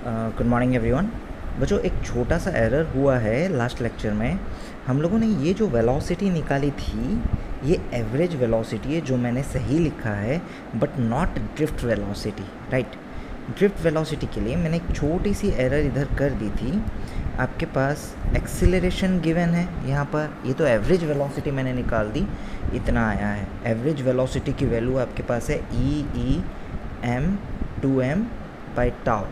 Good morning everyone. बच्चों, एक छोटा सा एरर हुआ है लास्ट लेक्चर में। हम लोगों ने ये जो वेलोसिटी निकाली थी, ये एवरेज वेलोसिटी है जो मैंने सही लिखा है, but not drift velocity, right. Drift velocity के लिए मैंने एक छोटी सी एरर इधर कर दी थी। आपके पास एक्सीलरेशन गिवन है यहाँ पर, ये तो एवरेज वेलोसिटी मैंने निकाल दी, इतना आया है। एवरेज वेलोसिटी की वैल्यू आपके पास है E M 2m by tau,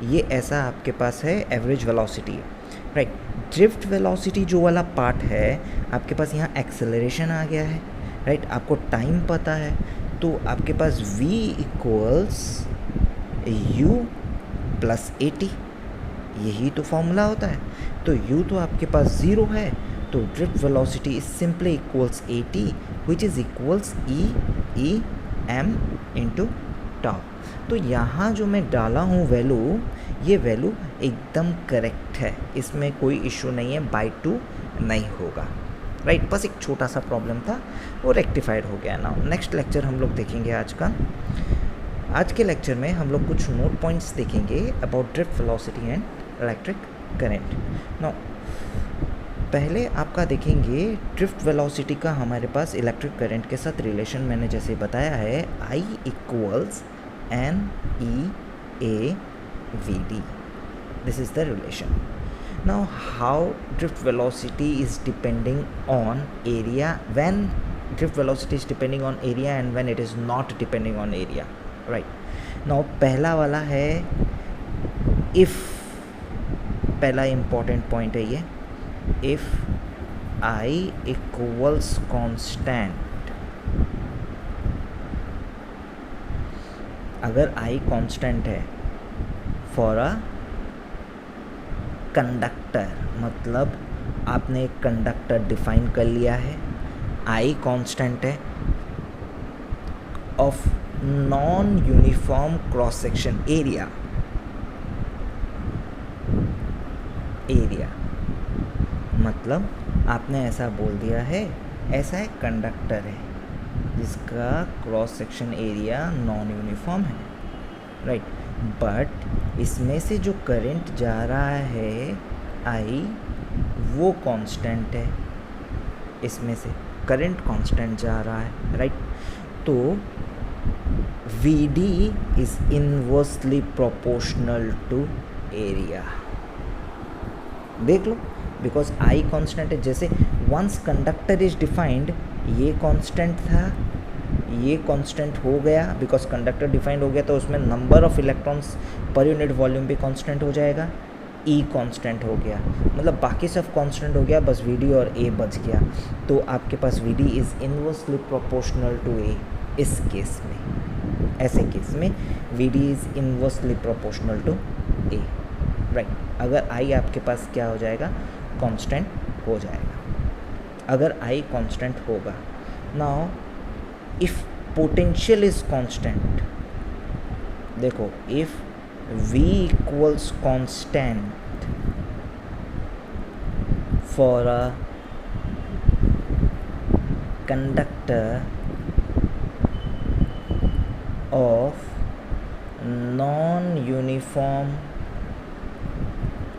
ये ऐसा आपके पास है एवरेज वेलोसिटी है, राइट। ड्रिफ्ट वेलोसिटी जो वाला पार्ट है आपके पास, यहाँ एक्सेलरेशन आ गया है, राइट। आपको टाइम पता है, तो आपके पास v equals u plus at, यही तो फॉर्मूला होता है। तो u तो आपके पास 0 है, तो drift velocity is simply equals at which is equals e m into tau. तो यहाँ जो मैं डाला हूँ वैल्यू, ये वैल्यू एकदम करेक्ट है, इसमें कोई इशू नहीं है, बाई 2 नहीं होगा, राइट। बस एक छोटा सा प्रॉब्लम था, वो रेक्टिफाइड हो गया ना। नेक्स्ट लेक्चर हम लोग देखेंगे आज के लेक्चर में हम लोग कुछ नोट पॉइंट्स देखेंगे about drift velocity and electric current. Now पहले आपका देखेंगे ड्रिफ्ट वेलोसिटी का हमारे पास इलेक्ट्रिक करंट के साथ रिलेशन मैंने जैसे बताया है, I equals NEAVD. This is the relation. Now how drift velocity is depending on area, when drift velocity is depending on area and when it is not depending on area, right. Now पहला वाला है if, पहला important point है ये, if I equals constant, अगर I constant है for a conductor, मतलब आपने एक कंडक्टर डिफाइन कर लिया है, I कांस्टेंट है of non uniform cross section area, मतलब आपने ऐसा बोल दिया है, ऐसा एक कंडक्टर है जिसका cross section area non uniform है, राइट। बट इसमें से जो करंट जा रहा है I, वो कांस्टेंट है, इसमें से करंट कांस्टेंट जा रहा है, राइट। तो VD is inversely proportional to area, देख लो, बिकॉज I कांस्टेंट है। जैसे वंस कंडक्टर इज डिफाइंड, ये कांस्टेंट था, ये कांस्टेंट हो गया, बिकॉज कंडक्टर डिफाइंड हो गया, तो उसमें number of electrons per unit volume भी कांस्टेंट हो जाएगा, E कांस्टेंट हो गया, मतलब बाकी सब कांस्टेंट हो गया, बस VD और A बच गया। तो आपके पास VD is inversely proportional to A। इस केस में, ऐसे केस में VD is inversely proportional to A, right. अगर I आपके पास क्या हो जाएगा, कांस्टेंट हो जाएगा, अगर I कांस्टेंट होगा। Now if potential is constant, देखो if V equals constant for a conductor of non uniform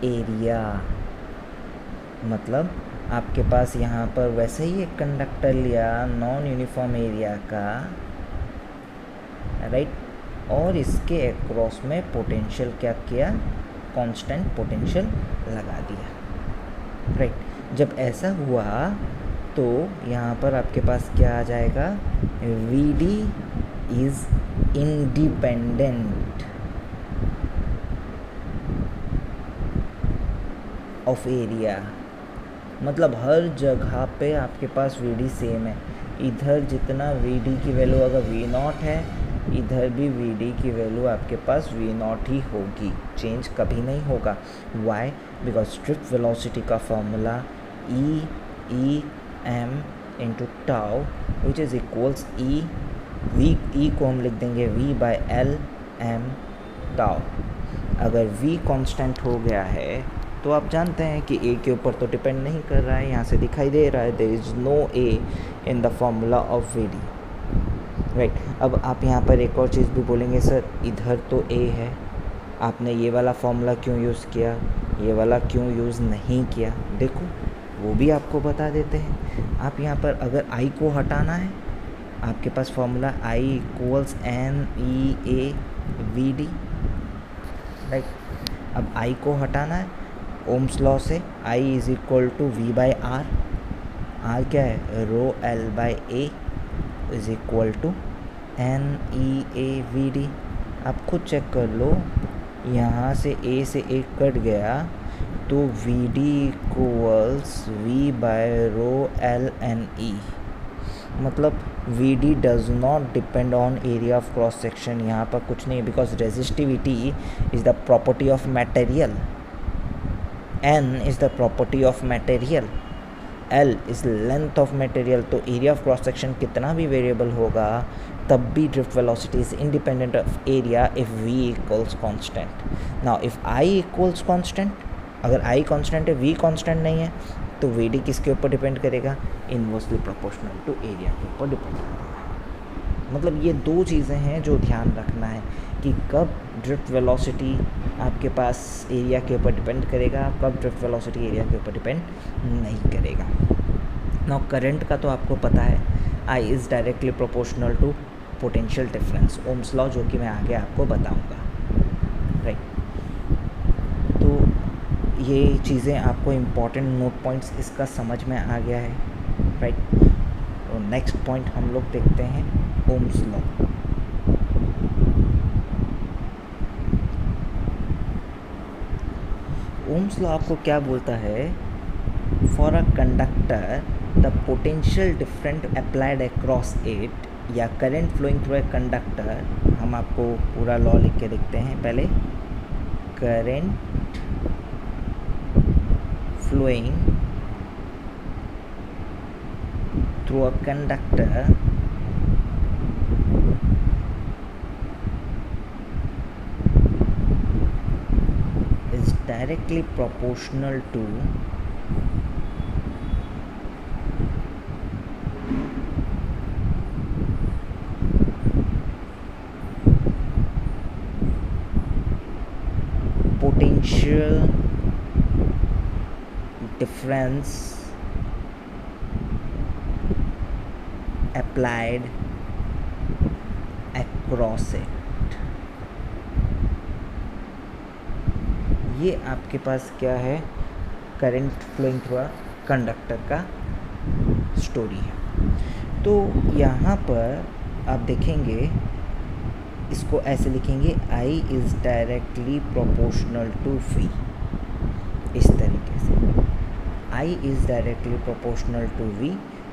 area, मतलब आपके पास यहाँ पर वैसे ही एक कंडक्टर लिया नॉन यूनिफॉर्म एरिया का, राइट, और इसके अक्रॉस में पोटेंशियल क्या किया, कांस्टेंट पोटेंशियल लगा दिया, राइट। जब ऐसा हुआ तो यहाँ पर आपके पास क्या आ जाएगा, VD is independent of area, मतलब हर जगह पे आपके पास VD सेम है। इधर जितना VD की वैल्यू अगर V0 है, इधर भी VD की वैल्यू आपके पास V0 ही होगी, चेंज कभी नहीं होगा। वाई, बिकॉज ड्रिफ्ट वेलोसिटी का formula E m into tau which is equals E को हम लिख देंगे V by L m tau. अगर V कांस्टेंट हो गया है तो आप जानते हैं कि A के ऊपर तो डिपेंड नहीं कर रहा है, यहाँ से दिखाई दे रहा है, there is no A in the formula of VD, right. अब आप यहाँ पर एक और चीज़ भी बोलेंगे, सर इधर तो A है, आपने ये वाला फॉर्मूला क्यों यूज़ किया, ये वाला क्यों यूज़ नहीं किया, देखो वो भी आपको बता देते हैं। आप यहाँ पर अगर आई को हटाना है, आपके पास formula I equals NEAVD, right. अब I को हटाना है ओम्स लॉ से, I is equal to V/R, R क्या है, rho L/A is equal to NEAVD। आप खुद चेक कर लो, यहाँ से A से A कट गया तो VD इक्वल्स V/ρ/LNE, मतलब VD does not depend on area of cross section. यहाँ पर कुछ नहीं, because resistivity is the property of material, N is the property of material, L is length of material. तो area of cross section कितना भी variable होगा तब भी drift velocity is independent of area if V equals constant. Now if I equals constant, अगर I constant है, V constant नहीं है, तो VD किसके ऊपर डिपेंड करेगा, इन्वर्सली प्रोपोर्शनल टू एरिया के ऊपर डिपेंड करेगा। मतलब ये दो चीज़ें हैं जो ध्यान रखना है कि कब ड्रिफ्ट वेलोसिटी आपके पास एरिया के ऊपर डिपेंड करेगा, कब ड्रिफ्ट वेलोसिटी एरिया के ऊपर डिपेंड नहीं करेगा। नाउ करंट का तो आपको पता है, I is directly proportional to potential difference, Ohm's law, जो कि मैं आगे आपको बताऊंगा, राइट। तो ये चीज़ें आपको इम्पॉर्टेंट नोट पॉइंट्स इसका समझ में आ गया है, राइट। तो नेक्स्ट पॉइंट हम लोग देखते हैं ओम्स लॉ। ओम्स लॉ आपको क्या बोलता है, for a conductor the potential different applied across it, या current flowing through a conductor, हम आपको पूरा लॉ लिख के देखते हैं पहले। Current flowing through a conductor is directly proportional to potential difference applied across it। ये आपके पास क्या है, current flowing through a conductor का स्टोरी है। तो यहाँ पर आप देखेंगे, इसको ऐसे लिखेंगे, I is directly proportional to V, इस तरीके से। I is directly proportional to V,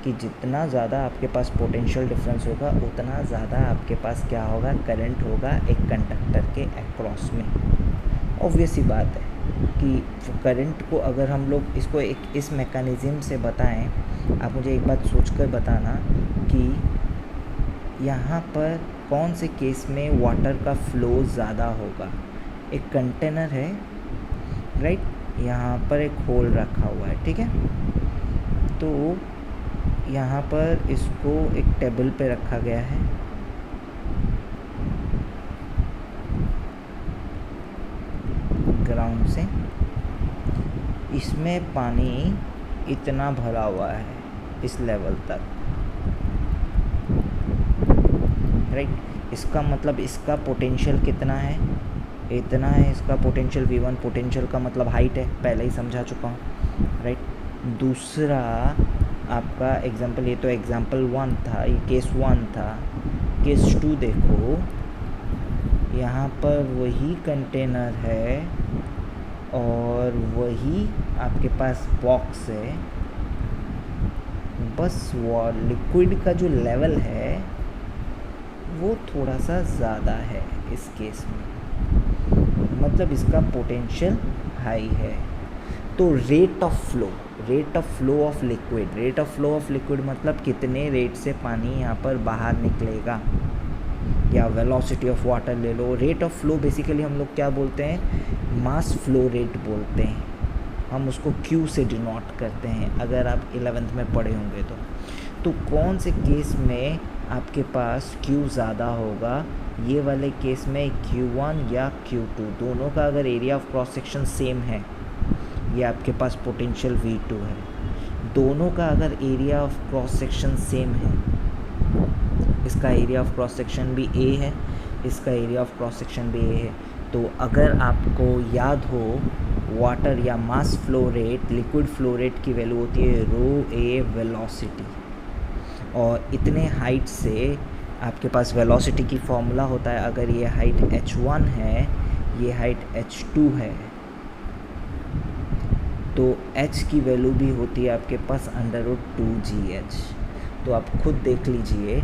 कि जितना ज़्यादा आपके पास पोटेंशियल डिफरेंस होगा उतना ज़्यादा आपके पास क्या होगा, करंट होगा एक कंडक्टर के अक्रॉस में। ऑब्वियस ही बात है कि करंट को अगर हम लोग इसको एक इस मैकेनिज़्म से बताएं, आप मुझे एक बात सोचकर बताना कि यहाँ पर कौन से केस में वाटर का फ्लो ज़्यादा होगा। एक कंटेनर है, राइट, यहाँ पर एक होल रखा हुआ है, ठीक है। तो यहाँ पर इसको एक टेबल पे रखा गया है, ग्राउंड से, इसमें पानी इतना भरा हुआ है इस लेवल तक, राइट। इसका मतलब इसका पोटेंशियल कितना है, इतना है इसका पोटेंशियल V1। पोटेंशियल का मतलब हाइट है, पहले ही समझा चुका हूँ, राइट। दूसरा आपका एग्जांपल, ये तो एग्जांपल 1 था, ये केस 1 था। केस 2 देखो, यहाँ पर वही कंटेनर है और वही आपके पास बॉक्स है, बस वो लिक्विड का जो लेवल है वो थोड़ा सा ज़्यादा है इस केस में, मतलब इसका पोटेंशियल हाई है। तो rate of flow of liquid मतलब कितने रेट से पानी यहाँ पर बाहर निकलेगा, या वेलोसिटी ऑफ वाटर ले लो। रेट ऑफ फ्लो बेसिकली हम लोग क्या बोलते हैं, मास फ्लो रेट बोलते हैं, हम उसको Q से डिनोट करते हैं, अगर आप 11th में पढ़े होंगे तो कौन से केस में आपके पास Q ज़्यादा होगा, ये वाले केस में Q1 या Q2 दोनों का अगर area of cross section same है, ये आपके पास पोटेंशियल V2 है। दोनों का अगर area of cross section same है, इसका एरिया ऑफ क्रॉस सेक्शन भी A है, इसका एरिया ऑफ क्रॉस सेक्शन भी A है, तो अगर आपको याद हो वाटर या mass flow rate, liquid flow rate की वैल्यू होती है ρA वेलोसिटी, और इतने हाइट से आपके पास वेलोसिटी की फॉर्मूला होता है। अगर ये हाइट h1 है, ये हाइट h2 है, तो h की वैल्यू भी होती है आपके पास √2gh। तो आप खुद देख लीजिए,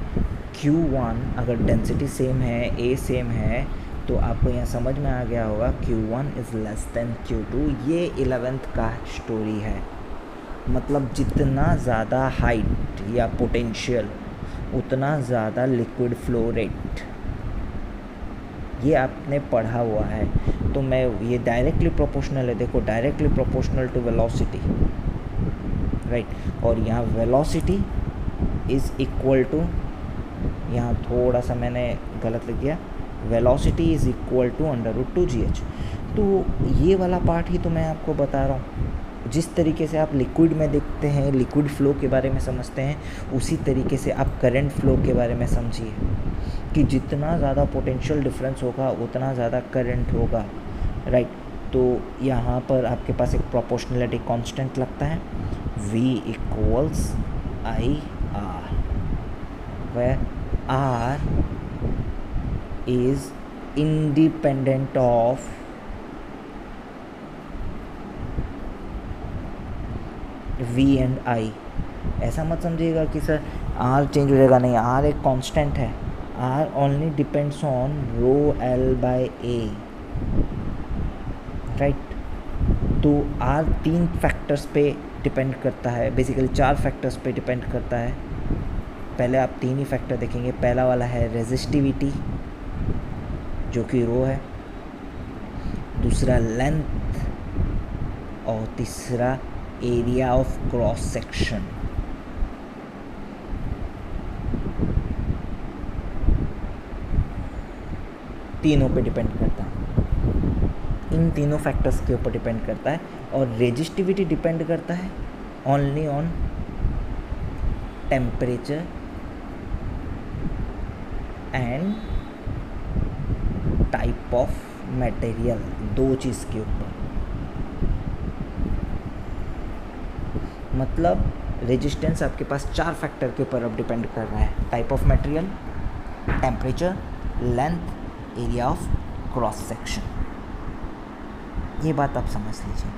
Q1 अगर डेंसिटी सेम है, A सेम है, तो आपको यहाँ समझ में आ गया होगा Q1 is less than Q2। ये 11th का स्टोरी है। मतलब जितना ज़्यादा हाइट या पोटेंशियल उतना ज़्यादा लिक्विड फ्लो रेट, ये आपने पढ़ा हुआ है। तो मैं ये डायरेक्टली प्रोपोर्शनल है, देखो directly proportional to velocity, right. और यहाँ वेलोसिटी इज़ इक्वल टू, यहाँ थोड़ा सा मैंने गलत लिख दिया, velocity is equal to √2gh। तो ये वाला पार्ट ही तो मैं आपको बता रहा हूँ। जिस तरीके से आप लिक्विड में देखते हैं, लिक्विड फ्लो के बारे में समझते हैं, उसी तरीके से आप करंट फ्लो के बारे में समझिए कि जितना ज़्यादा पोटेंशियल डिफरेंस होगा उतना ज़्यादा करंट होगा, राइट। तो यहाँ पर आपके पास एक प्रोपोर्शनलिटी कांस्टेंट लगता है, V equals IR, where R is independent of V and I। ऐसा मत समझिएगा कि सर R चेंज हो जाएगा, नहीं, R एक कांस्टेंट है। R only depends on ρL/A, right. तो R 3 फैक्टर्स पे डिपेंड करता है, बेसिकली 4 फैक्टर्स पे डिपेंड करता है। पहले आप 3 ही फैक्टर देखेंगे। पहला वाला है रेजिस्टिविटी, जो कि ρ है, दूसरा लेंथ, और तीसरा एरिया ऑफ क्रॉस सेक्शन। तीनों पे डिपेंड करता है, इन तीनों फैक्टर्स के ऊपर डिपेंड करता है। और रेजिस्टिविटी डिपेंड करता है only on temperature and type of material, 2 चीज़ के ऊपर। मतलब रेजिस्टेंस आपके पास 4 फैक्टर के ऊपर अब डिपेंड कर रहा है, type of material, temperature, length, area of cross section. ये बात आप समझ लीजिए,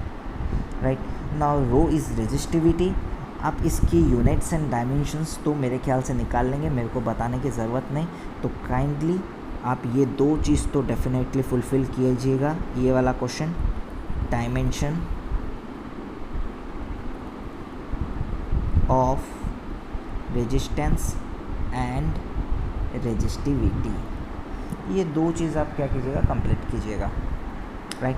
राइट। Now ρ is resistivity. आप इसकी यूनिट्स एंड डायमेंशंस तो मेरे ख्याल से निकाल लेंगे, मेरे को बताने की ज़रूरत नहीं। तो काइंडली आप ये 2 चीज़ तो डेफिनेटली फुलफ़िल कीजिएगा। ये वाला question, dimension of resistance and resistivity, ये 2 चीज़ आप क्या कीजिएगा, कंप्लीट कीजिएगा, राइट।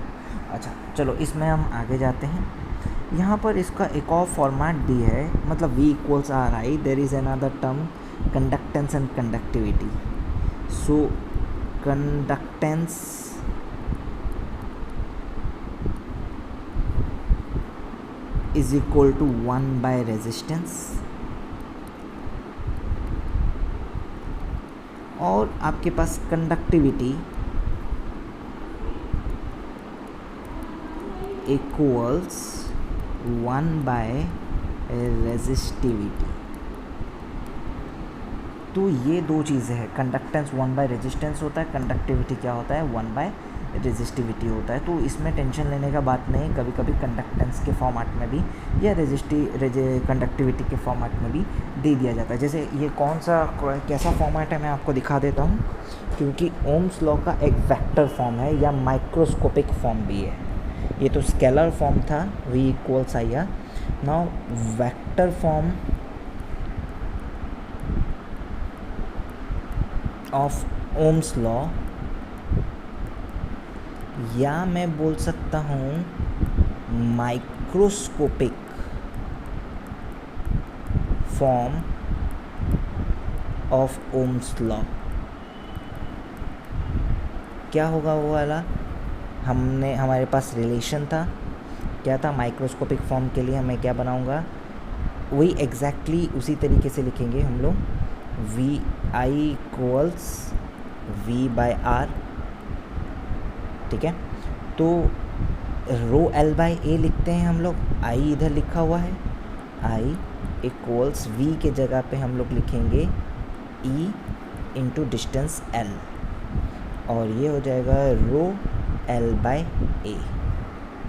अच्छा चलो, इसमें हम आगे जाते हैं। यहाँ पर इसका एक और फॉर्मेट भी है, मतलब V equals RI, there is another term conductance and conductivity. So conductance is equal to 1 by resistance, और आपके पास कंडक्टिविटी इक्वल्स 1 by रेजिस्टिविटी। तो ये 2 चीज़ें हैं, कंडक्टेंस 1 by रेजिस्टेंस होता है, कंडक्टिविटी क्या होता है, 1 by रेजिस्टिविटी होता है। तो इसमें टेंशन लेने का बात नहीं, कभी कभी कंडक्टेंस के फॉर्मेट में भी या कंडक्टिविटी के फॉर्मेट में भी दे दिया जाता है। जैसे ये कैसा फॉर्मेट है मैं आपको दिखा देता हूँ, क्योंकि ओम्स लॉ का एक वेक्टर फॉर्म है या माइक्रोस्कोपिक फॉर्म भी है। ये तो स्केलर फॉर्म था, V equals IR। Now vector form of Ohm's law, या मैं बोल सकता हूँ microscopic form of Ohm's law. क्या होगा वो वाला, हमारे पास रिलेशन था, क्या था, माइक्रोस्कोपिक फॉर्म के लिए मैं क्या बनाऊंगा, वही एग्जैक्टली उसी तरीके से लिखेंगे हम लोग, V I equals V by R, ठीक है। तो रो एल बाई ए लिखते हैं हम लोग, आई इधर लिखा हुआ है, आई इक्वल्स वी के जगह पे हम लोग लिखेंगे ई इंटू डिस्टेंस एल, और ये हो जाएगा रो एल बाय ए।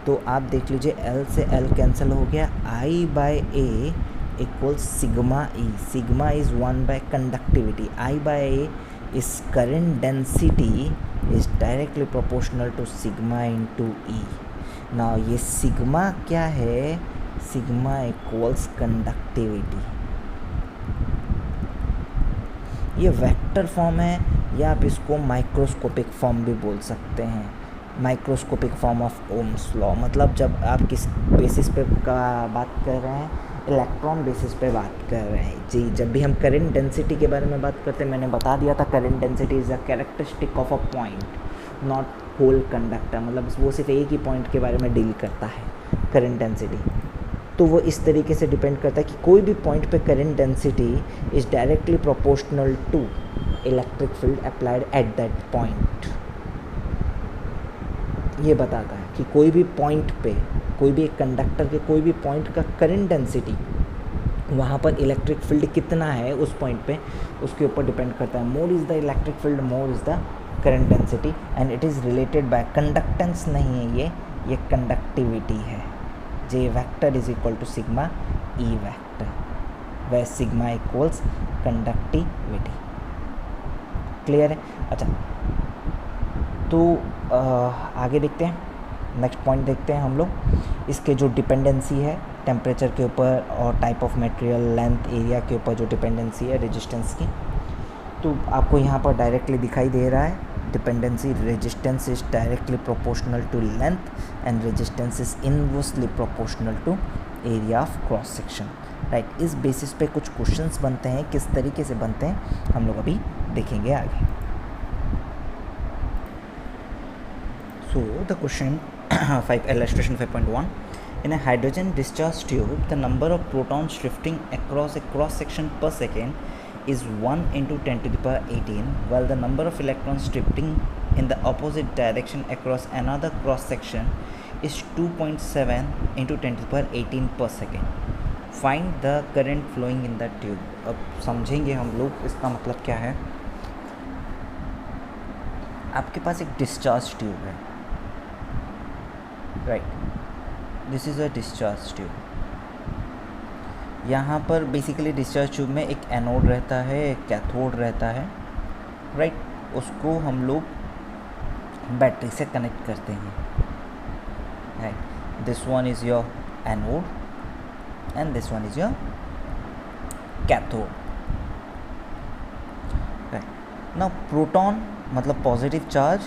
तो आप देख लीजिए एल से एल कैंसिल हो गया, I by A equals sigma E, sigma is 1 by conductivity, I by A is current density is directly proportional to sigma into E. ना ये सिग्मा क्या है, सिग्मा इक्वल्स कंडक्टिविटी, ये वेक्टर फॉर्म है, या आप इसको माइक्रोस्कोपिक फॉर्म भी बोल सकते हैं, microscopic form of Ohm's law. मतलब जब आप किस बेसिस पे का बात कर रहे हैं, इलेक्ट्रॉन बेसिस पे बात कर रहे हैं जी। जब भी हम करंट डेंसिटी के बारे में बात करते हैं, मैंने बता दिया था current density is a characteristic of a point, not whole conductor, मतलब वो सिर्फ एक ही पॉइंट के बारे में डील करता है करंट डेंसिटी। तो वो इस तरीके से डिपेंड करता है कि कोई भी पॉइंट पे current density is directly proportional to electric field applied at that point. ये बताता है कि कोई भी पॉइंट पे, कोई भी एक कंडक्टर के कोई भी पॉइंट का करंट डेंसिटी, वहाँ पर इलेक्ट्रिक फील्ड कितना है उस पॉइंट पे, उसके ऊपर डिपेंड करता है। More is the electric field, more is the current density, and it is related by conductance नहीं है ये कंडक्टिविटी है। J vector is equal to sigma E vector, वह सिग्मा इक्वल्स कंडक्टिविटी। क्लियर है? अच्छा, तो आगे देखते हैं, नेक्स्ट पॉइंट देखते हैं हम लोग। इसके जो डिपेंडेंसी है टेम्परेचर के ऊपर और type of material, length, area के ऊपर जो डिपेंडेंसी है रेजिस्टेंस की, तो आपको यहाँ पर डायरेक्टली दिखाई दे रहा है dependency. Resistance is directly proportional to length and resistance is inversely proportional to area of cross section, right. इस बेसिस पे कुछ क्वेश्चंस बनते हैं, किस तरीके से बनते हैं हम लोग अभी देखेंगे आगे। So the question 5 illustration 5.1, in a hydrogen discharge tube the number of protons drifting across a cross section per second is 1 into 10 to the power 18, while the number of electrons drifting in the opposite direction across another cross section is 2.7 into 10 to the power 18 per second. Find the current flowing in the tube. अब समझेंगे हम लोग इसका मतलब क्या है। आपके पास एक डिस्चार्ज ट्यूब है, right, this is a discharge tube. यहाँ पर बेसिकली डिस्चार्ज ट्यूब में एक एनोड रहता है, एक कैथोड रहता है, राइट। उसको हम लोग बैटरी से कनेक्ट करते हैं, right. This one is your anode and this one is your cathode, right. Now proton मतलब पॉजिटिव चार्ज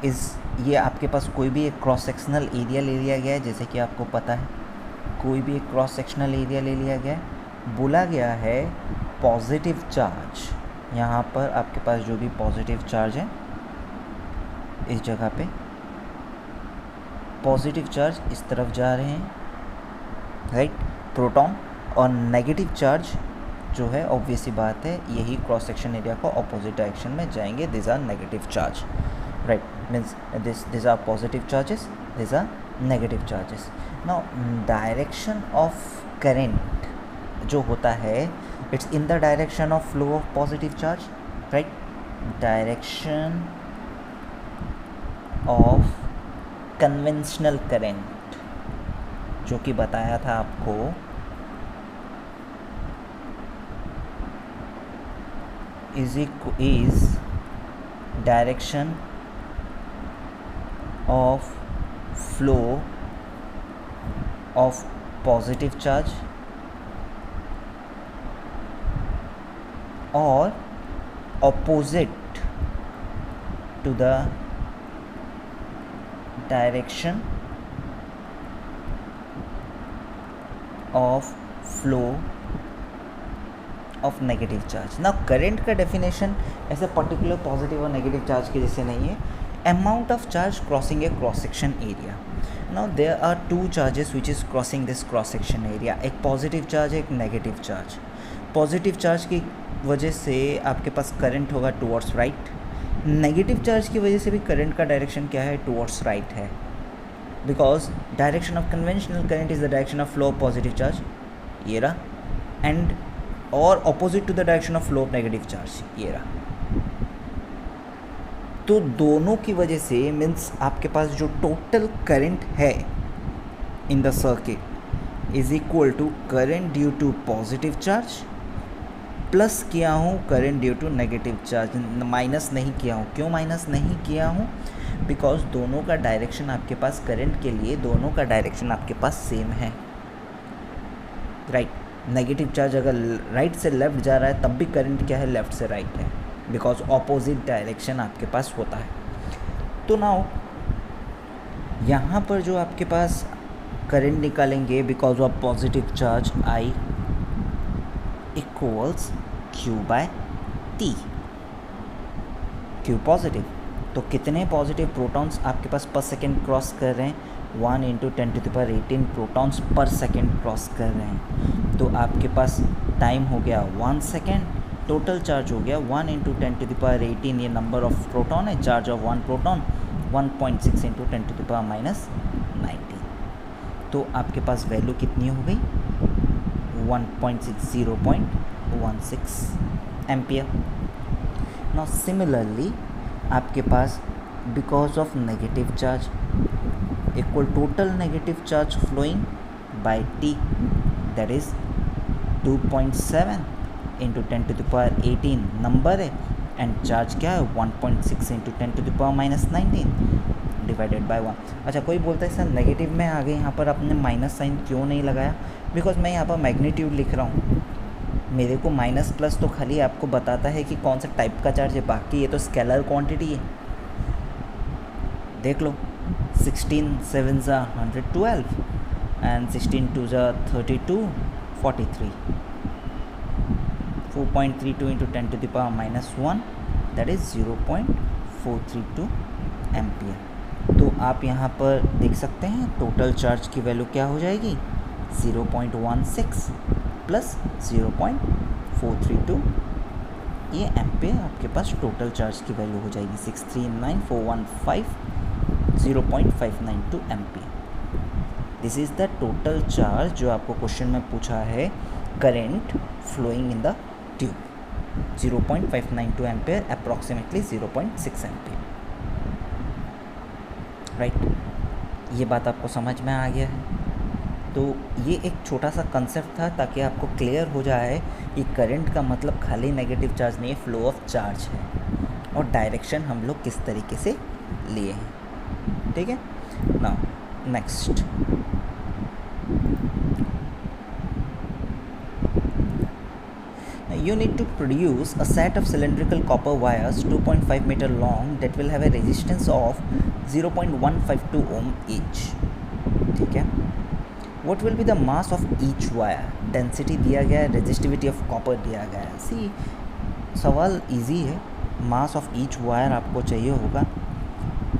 इज़, ये आपके पास कोई भी एक क्रॉस सेक्शनल एरिया ले लिया गया है, जैसे कि आपको पता है कोई भी एक क्रॉस सेक्शनल एरिया ले लिया गया है, बोला गया है पॉजिटिव चार्ज, यहाँ पर आपके पास जो भी पॉजिटिव चार्ज है इस जगह पे पॉजिटिव चार्ज इस तरफ जा रहे हैं, राइट, प्रोटॉन, और नेगेटिव चार्ज जो है ऑब्वियस सी बात है यही क्रॉस सेक्शन एरिया को अपोजिट डायरेक्शन में जाएंगे, this are negative charge, right, means these are positive charges, these are negative charges. Now direction of current जो होता है, it's in the direction of flow of positive charge, right, direction of conventional current जो कि बताया था आपको, is direction of flow of positive charge or opposite to the direction of flow of negative charge. ना current का definition ऐसे particular positive और negative charge के जैसे नहीं है, amount of charge crossing a cross section area. Now there are two charges which is crossing this cross section area, एक positive charge एक नेगेटिव चार्ज. पॉजिटिव चार्ज की वजह से आपके पास करंट होगा टुवर्ड्स राइट, नेगेटिव चार्ज की वजह से भी करंट का डायरेक्शन क्या है, टुवर्ड्स राइट है, because direction of conventional current is the direction of flow of positive charge, ये रहा, एंड और opposite to the direction of flow of negative charge, ये रहा. तो दोनों की वजह से मीन्स आपके पास जो टोटल करंट है in the circuit is equal to current due to positive charge plus किया हूँ current due to negative charge, minus नहीं किया हूँ. क्यों माइनस नहीं किया हूँ, बिकॉज दोनों का डायरेक्शन आपके पास करंट के लिए दोनों का डायरेक्शन आपके पास सेम है, राइट. नेगेटिव चार्ज अगर राइट से लेफ़्ट जा रहा है तब भी करंट क्या है, लेफ़्ट से राइट है, बिकॉज ऑपोजिट डायरेक्शन आपके पास होता है. तो नाउ यहाँ पर जो आपके पास करंट निकालेंगे because of positive charge I equals Q by T, Q positive. तो कितने पॉजिटिव प्रोटॉन्स आपके पास पर सेकेंड क्रॉस कर रहे हैं, 1 × 10⁻18 प्रोटॉन्स पर सेकेंड क्रॉस कर रहे हैं. तो आपके पास टाइम हो गया 1 सेकेंड, टोटल चार्ज हो गया 1 × 10⁻18, ये नंबर ऑफ प्रोटॉन है, चार्ज ऑफ 1 प्रोटॉन 1.6 × 10⁻19. तो आपके पास वैल्यू कितनी हो गई, 0.16 एम्पियर. नाउ सिमिलरली आपके पास because of negative charge equal total negative charge flowing by T, that is 2.7 × 10⁻18 number है, एंड चार्ज क्या है 1.6 × 10⁻19 डिवाइडेड बाय 1. अच्छा, कोई बोलता है सर नेगेटिव में आ गए, यहाँ पर आपने माइनस साइन क्यों नहीं लगाया, बिकॉज मैं यहाँ पर मैग्नीट्यूड लिख रहा हूँ. मेरे को माइनस प्लस तो खाली आपको बताता है कि कौन सा टाइप का चार्ज है, बाकी ये तो स्केलर क्वांटिटी है. देख लो, 16 7 112 एंड 16 2 32 43, 4.32 × 10⁻⁻1 दैट इज़ 0.432 एम्पियर. तो आप यहाँ पर देख सकते हैं टोटल चार्ज की वैल्यू क्या हो जाएगी, 0.16 प्लस 0.432, ये एम्पियर आपके पास टोटल चार्ज की वैल्यू हो जाएगी 639,415 0.592 ampere. This is the total charge जो आपको क्वेश्चन में पूछा है, current flowing in the tube 0.592 ampere, approximately 0.6 ampere, right. ये बात आपको समझ में आ गया है. तो ये एक छोटा सा कंसेप्ट था ताकि आपको क्लियर हो जाए कि करंट का मतलब खाली नेगेटिव चार्ज नहीं है, फ्लो ऑफ चार्ज है, और डायरेक्शन हम लोग किस तरीके से लिए हैं, ठीक है. Now next, you need to produce a set of cylindrical copper wires 2.5 meter long that will have a resistance of 0.152 ohm each. ठीक है. What will be the mass of each wire? Density दिया गया है, resistivity of copper दिया गया है. See, सवाल easy है, mass of each wire आपको चाहिए होगा.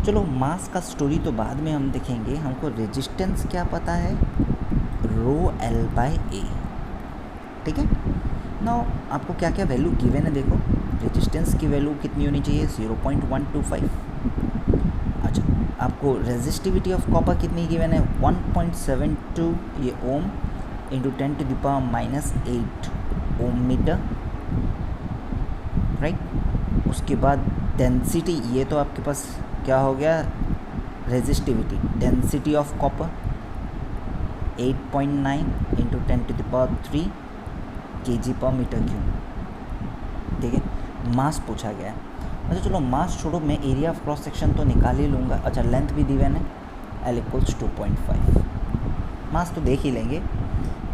चलो मास का स्टोरी तो बाद में हम देखेंगे, हमको रेजिस्टेंस क्या पता है, ρL/A, ठीक है. नाउ आपको क्या क्या वैल्यू गिवन है, देखो रेजिस्टेंस की वैल्यू कितनी होनी चाहिए, 0.125. अच्छा, आपको रेजिस्टिविटी ऑफ कॉपर कितनी गिवन है, 1.72 ये ओम इंटू 10⁻⁻8 ओम मीटर, राइट. उसके बाद डेंसिटी, ये तो आपके पास क्या हो गया, resistivity, density of copper 8.9 into 10⁻³ kg/m³, ठीक है. मास पूछा गया है. अच्छा चलो मास छोड़ो, मैं एरिया ऑफ क्रॉस सेक्शन तो निकाल ही लूँगा. अच्छा, लेंथ भी दिवन है, L = 2.5. मास तो देख ही लेंगे.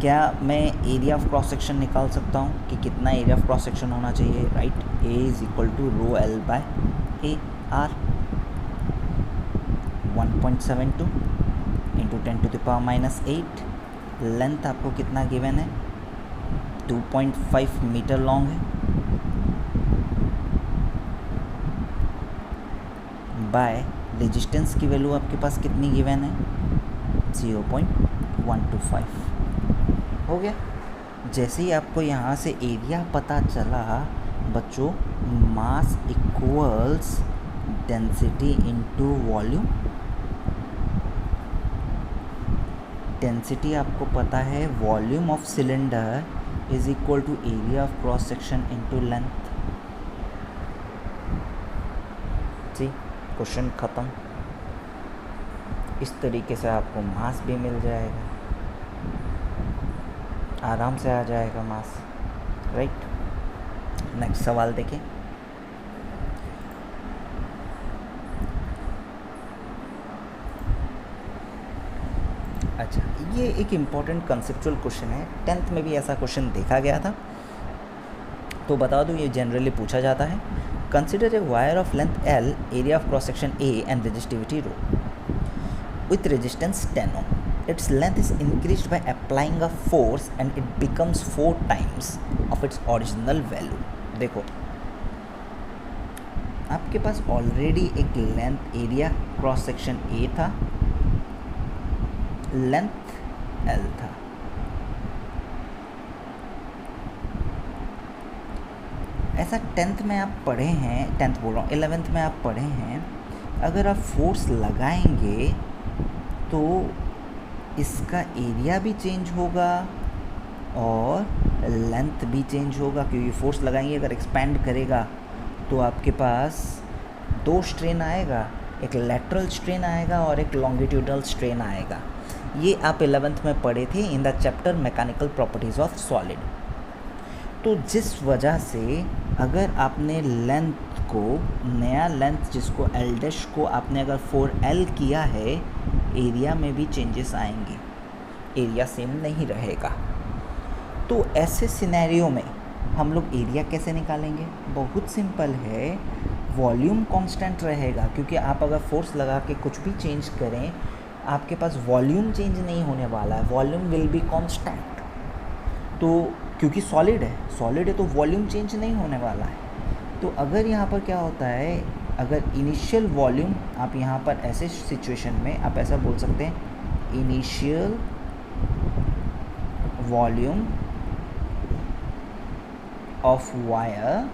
क्या मैं एरिया ऑफ क्रॉस सेक्शन निकाल सकता हूँ कि कितना एरिया ऑफ क्रॉस सेक्शन होना चाहिए, right. A = ρL/A, R 1.72 into 10⁻⁻8. Length आपको कितना गिवन है, 2.5 मीटर लॉन्ग है, बाय रेजिस्टेंस की वैल्यू आपके पास कितनी गिवन है 0.125 हो गया। जैसे ही आपको यहाँ से एरिया पता चला बच्चों, mass equals density into volume. Density आपको पता है volume of cylinder is equal to area of cross section into length. जी, क्वेश्चन ख़त्म। इस तरीके से आपको मास भी मिल जाएगा, आराम से आ जाएगा मास, राइट। नेक्स्ट सवाल देखें। अच्छा, ये एक इम्पॉर्टेंट कंसेप्चुअल क्वेश्चन है, 10th में भी ऐसा क्वेश्चन देखा गया था, तो बता दूँ ये जनरली पूछा जाता है। Consider a wire of length L, area of cross section A and resistivity ρ with resistance 10 ohm. Its length is increased by applying a force and it becomes 4 times of its original value. देखो, आपके पास already एक length area cross section A था, length L था। ऐसा 10th में आप पढ़े हैं, 10th बोल रहा हूँ, 11th में आप पढ़े हैं, अगर आप फोर्स लगाएंगे तो इसका एरिया भी चेंज होगा और लेंथ भी चेंज होगा, क्योंकि फोर्स लगाएंगे अगर एक्सपैंड करेगा तो आपके पास 2 स्ट्रेन आएगा, एक लैटरल स्ट्रेन आएगा और एक लॉन्गिट्यूडनल स्ट्रेन आएगा। ये आप 11th में पढ़े थे in the chapter mechanical properties of solid. तो जिस वजह से अगर आपने लेंथ को, नया लेंथ जिसको L डैश को आपने अगर 4L किया है, एरिया में भी चेंजेस आएंगे, एरिया सेम नहीं रहेगा। तो ऐसे सिनेरियो में हम लोग एरिया कैसे निकालेंगे? बहुत सिंपल है, वॉल्यूम कांस्टेंट रहेगा, क्योंकि आप अगर फोर्स लगा के कुछ भी चेंज करें, आपके पास वॉल्यूम चेंज नहीं होने वाला है, वॉल्यूम विल बी कांस्टेंट। तो क्योंकि सॉलिड है तो वॉल्यूम चेंज नहीं होने वाला है। तो अगर यहाँ पर क्या होता है, अगर इनिशियल वॉल्यूम आप यहाँ पर ऐसे सिचुएशन में आप ऐसा बोल सकते हैं, initial volume of wire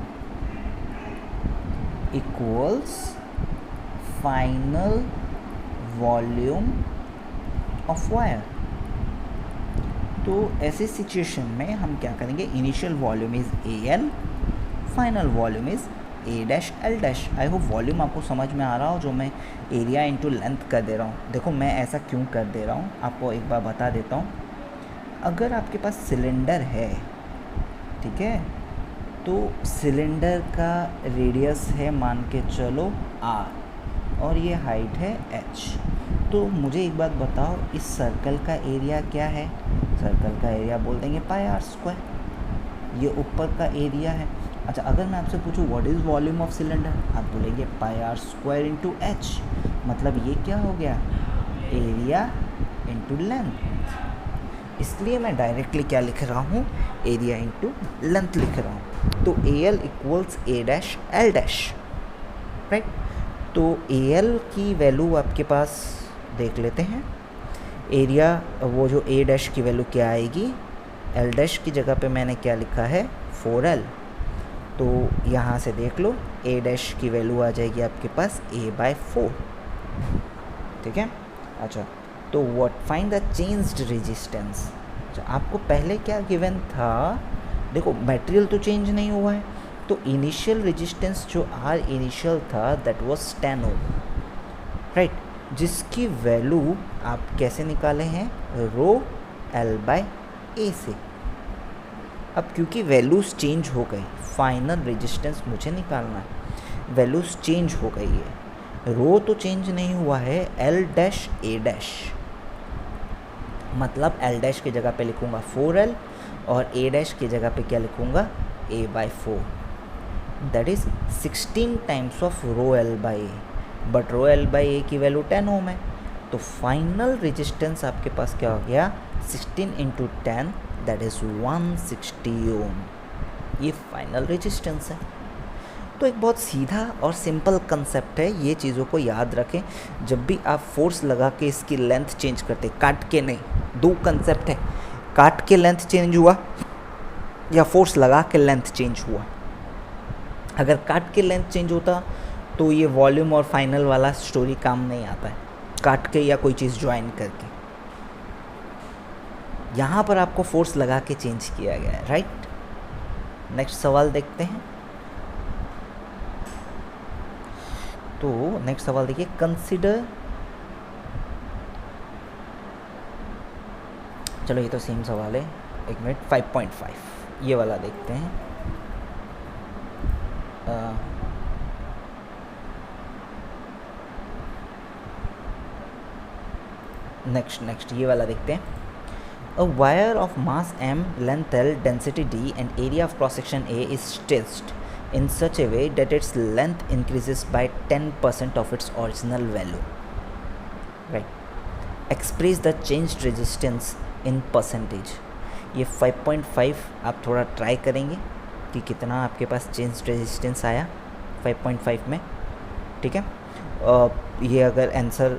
equals final volume of wire. तो ऐसे सिचुएशन में हम क्या करेंगे, initial volume is AL, final volume is A dash L dash. I hope volume आपको समझ में आ रहा हो, जो मैं एरिया इंटू लेंथ कर दे रहा हूँ। देखो मैं ऐसा क्यों कर दे रहा हूँ, आपको एक बार बता देता हूँ। अगर आपके पास सिलेंडर है, ठीक है, तो सिलेंडर का रेडियस है मान के चलो R और ये हाइट है H। तो मुझे एक बात बताओ, इस सर्कल का एरिया क्या है? सर्कल का एरिया बोल देंगे πr², ये ऊपर का एरिया है। अच्छा, अगर मैं आपसे पूछूं what is volume of cylinder, आप बोलेंगे πr² इंटू H। मतलब ये क्या हो गया, एरिया इंटू लेंथ। इसलिए मैं डायरेक्टली क्या लिख रहा हूँ, एरिया इंटू लेंथ लिख रहा हूँ। तो AL equals A dash L dash, right. तो AL की वैल्यू आपके पास देख लेते हैं, एरिया वो जो A डैश की वैल्यू क्या आएगी, L डैश की जगह पे मैंने क्या लिखा है 4L। तो यहाँ से देख लो, A डैश की वैल्यू आ जाएगी आपके पास A/4, ठीक है। अच्छा, तो what find the changed resistance. अच्छा, आपको पहले क्या गिवन था, देखो मटेरियल तो चेंज नहीं हुआ है, तो इनिशियल रेजिस्टेंस जो R इनिशियल था दैट वाज 10 ओम, राइट, जिसकी वैल्यू आप कैसे निकाले हैं, ρL/A से। अब क्योंकि वैल्यूज़ चेंज हो गई, फाइनल रेजिस्टेंस मुझे निकालना है, वैल्यूज़ चेंज हो गई है, रो तो चेंज नहीं हुआ है, L डैश A डैश, मतलब L डैश की जगह पे लिखूँगा 4L और A डैश की जगह पे क्या लिखूँगा, A/4, that is 16 times of ρL/A। But ρL/A की वैल्यू 10 ओम है, तो फाइनल रेजिस्टेंस आपके पास क्या हो गया, 16 इंटू 10 दैट इज़ 160 ओम। ये फाइनल रेजिस्टेंस है। तो एक बहुत सीधा और सिंपल कंसेप्ट है, ये चीज़ों को याद रखें। जब भी आप फोर्स लगा के इसकी लेंथ चेंज करते, काट के नहीं, दो कंसेप्ट है, काट के लेंथ चेंज हुआ या फोर्स लगा के लेंथ चेंज हुआ। अगर काट के लेंथ चेंज होता तो ये वॉल्यूम और फाइनल वाला स्टोरी काम नहीं आता है, काट के या कोई चीज़ ज्वाइन करके। यहाँ पर आपको फोर्स लगा के चेंज किया गया है, राइट। नेक्स्ट सवाल देखते हैं। तो नेक्स्ट सवाल देखिए, कंसिडर, चलो ये तो सेम सवाल है, एक मिनट, 5.5 ये वाला देखते हैं। नेक्स्ट ये वाला देखते हैं। A wire of mass m, length L, density D and area of cross section A is stretched in such a way that its length increases by 10% of its original value. Right. Express the changed resistance in percentage. ये 5.5 आप थोड़ा try करेंगे कि कितना आपके पास change resistance आया 5.5 में, ठीक है। ये अगर आंसर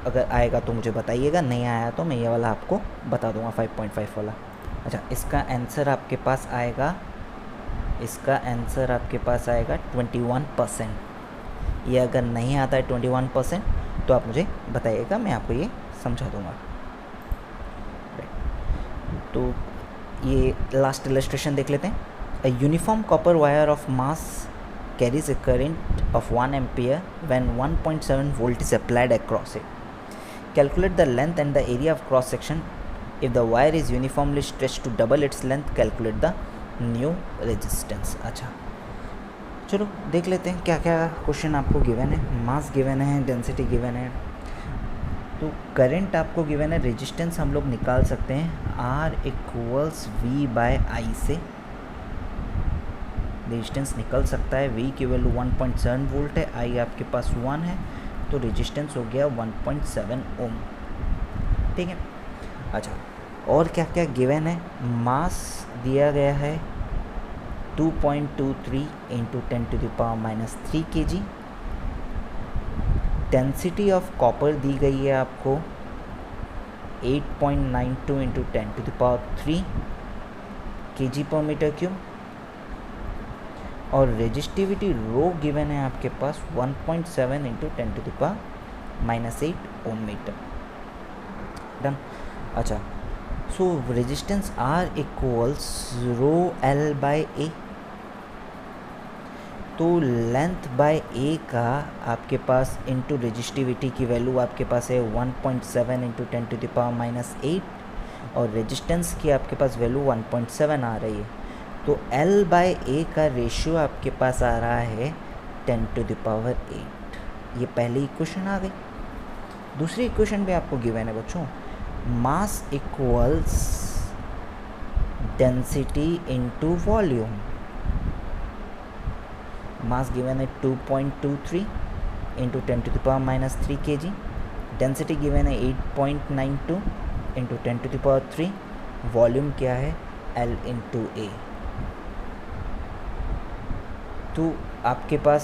अगर आएगा तो मुझे बताइएगा, नहीं आया तो मैं ये वाला आपको बता दूंगा 5.5 वाला। अच्छा, इसका आंसर आपके पास आएगा, इसका आंसर आपके पास आएगा 21%। ये अगर नहीं आता है 21% तो आप मुझे बताइएगा, मैं आपको ये समझा दूंगा। तो ये लास्ट इलस्ट्रेशन देख लेते हैं। A uniform copper wire of mass carries a current of 1 ampere when 1.7 volt is applied across it. Calculate the length and the area of cross section. If the wire is uniformly stretched to double its length, calculate the new resistance. अच्छा, चलो देख लेते हैं क्या क्या question आपको given है। मास given है, डेंसिटी गिवन है, तो करंट आपको गिवन है, रेजिस्टेंस हम लोग निकाल सकते हैं R इक्वल्स V/I से। रेजिस्टेंस निकल सकता है, V की वैल्यू 1.7 वोल्ट है, I आपके पास 1 है, तो रेजिस्टेंस हो गया 1.7 ओम, ठीक है। अच्छा, और क्या क्या गिवन है, मास दिया गया है 2.23 into 10⁻³ kg। Density of copper दी गई है आपको 8.92 इंटू 10⁻³ kg/m³। और रेजिस्टिविटी रो गिवन है आपके पास 1.7 इंटू 10⁻⁸ ओम मीटर। डन। अच्छा, सो रेजिस्टेंस R इक्वल्स ρL/A, तो लेंथ बाय A का आपके पास इंटू रेजिस्टिविटी की वैल्यू आपके पास है 1.7 इंटू 10⁻⁸ और रेजिस्टेंस की आपके पास वैल्यू 1.7 आ रही है, तो L/A का रेशियो आपके पास आ रहा है 10⁸। ये पहली इक्वेशन आ गई। दूसरी इक्वेशन भी आपको गिवन है बच्चों, mass equals density into volume. Mass given है 2.23 इंटू 10⁻³ kg, डेंसिटी गिवन है 8.92 इंटू 10⁻³, वॉल्यूम क्या है L इंटू A। तो आपके पास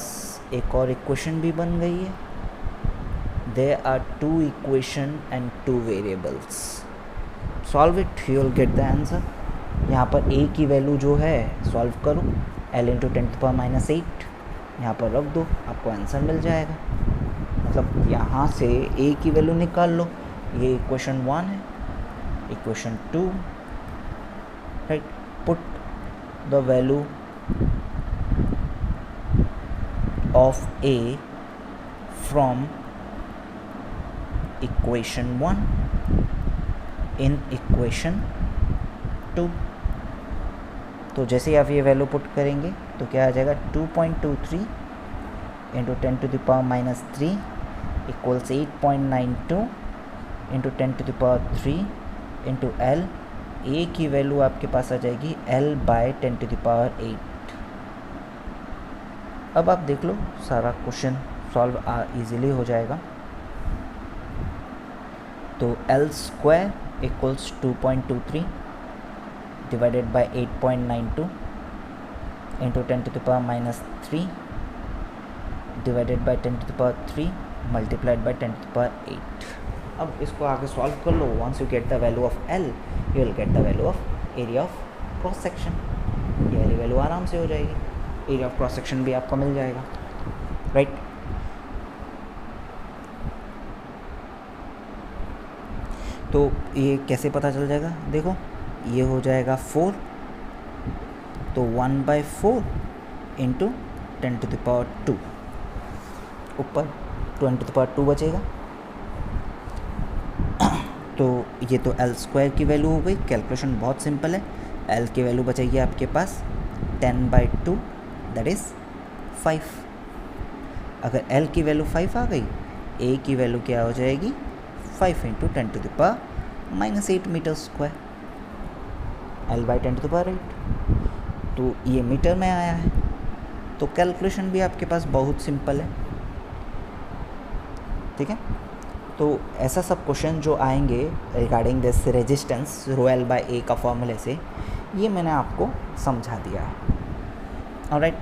एक और इक्वेशन भी बन गई है, there are 2 equation and 2 variables, solve it, you will get the answer. यहाँ पर A की वैल्यू जो है सॉल्व करो, L इंटू 10⁻⁸ यहाँ पर रख दो, आपको आंसर मिल जाएगा। मतलब यहाँ से A की वैल्यू निकाल लो, ये इक्वेशन 1 है। Equation 2, right, put the value of A from equation 1 in equation 2। तो जैसे ही आप ये वैल्यू पुट करेंगे तो क्या आ जाएगा, 2.23 into 10⁻³ equals 8.92 into 10⁻³ into L। A की वैल्यू आपके पास आ जाएगी L/10⁸। अब आप देख लो, सारा क्वेश्चन सॉल्व इजीली हो जाएगा। तो L² equals 2.23 divided by 8.92 into 10⁻³ divided by 10 to the power 3 multiplied by 10 to the power 8। अब इसको आगे सॉल्व कर लो। Once you get the value of L you will get the value of area of cross section. ये वाली value आराम से हो जाएगी, एरिया ऑफ क्रॉस सेक्शन भी आपको मिल जाएगा, राइट। तो ये कैसे पता चल जाएगा, देखो ये हो जाएगा 4, तो 1/4 इंटू 10 टू द पावर 2, ऊपर 10 टू द पावर 2 बचेगा। तो ये तो एल स्क्वायर की वैल्यू हो गई। कैलकुलेशन बहुत सिंपल है। एल की वैल्यू बचेगी आपके पास 10/2 दैट इज़ 5। अगर एल की वैल्यू 5 आ गई, ए की वैल्यू क्या हो जाएगी 5 into 10 to the power -8 metre square, L by 10 to the power 8। तो ये मीटर में आया है। तो कैलकुलेशन भी आपके पास बहुत सिंपल है, ठीक है। तो ऐसा सब क्वेश्चन जो आएंगे regarding this resistance rho L by A का फॉर्मूले से, ये मैंने आपको समझा दिया है। ऑलराइट।